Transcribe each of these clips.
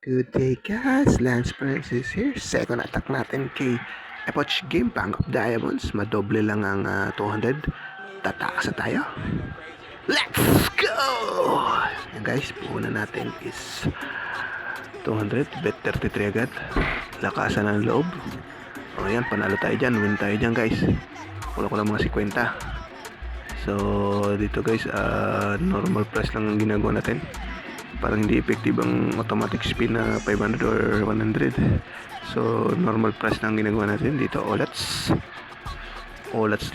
Good day guys, Lance Francis here. Second attack natin kay Epoch Game, Bank of Diamonds. Madoble lang ang 200. Tatakas na tayo. Let's go! Yan guys, puhunan natin is 200, bet 33 agad. Lakasan ng loob. O yan, panalo tayo dyan, win tayo dyan guys. Wala ko lang mga 50. So dito guys, normal price lang ang ginagawa natin. Parang hindi effective ang automatic spin na 500 or 100. So normal price lang ginagawa natin dito. Olats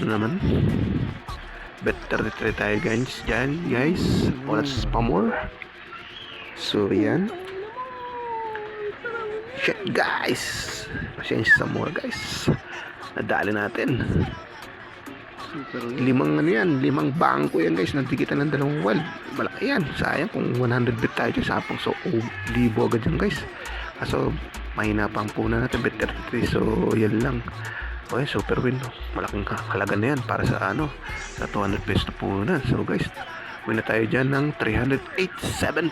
na naman. Bet 33 tayo guys dyan guys. Olats pa more. So yan. Shit guys, pasensya sa more guys. Nadali natin. Limang bangko yan guys, nagtikitan ng dalawang wild. Malaki yan, sayang kung 100 bet tayo dyan sapang. So libo agad yan guys. Kaso mahina pa ang puna natin, bet 33. So yan lang. Okay, super win, no? Malaking halaga na yan para sa sa 200 pesos na puna. So guys, win na tayo dyan ng 387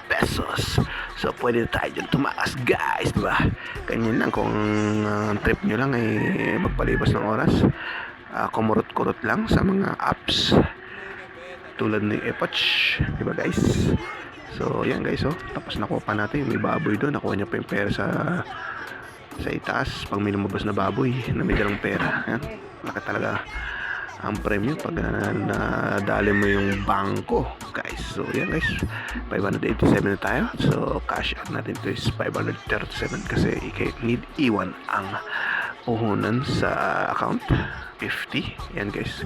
pesos. So pwede na tayo dyan tumakas guys, diba? Ganyan lang kung trip nyo lang ay magpalibas ng oras. Kumurot-kurot lang sa mga apps tulad ng Epoch, di ba guys? So yan guys, tapos nakuha pa natin yung may baboy doon. Nakuha niya pa yung pera sa itaas. Pag may lumabas na baboy na may dalang pera, yan, laki talaga ang premyo pag nadali mo yung bangko guys. So yan guys, 587 na tayo. So cash out natin to is 537 kasi need iwan ang puhunan sa account 50. Yan guys.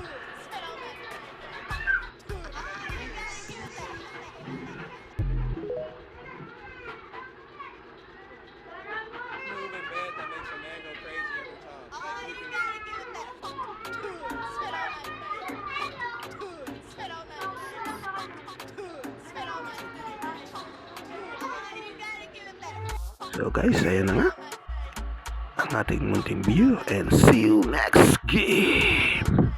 So guys, ayan na nga ang ating munting view and see you next game.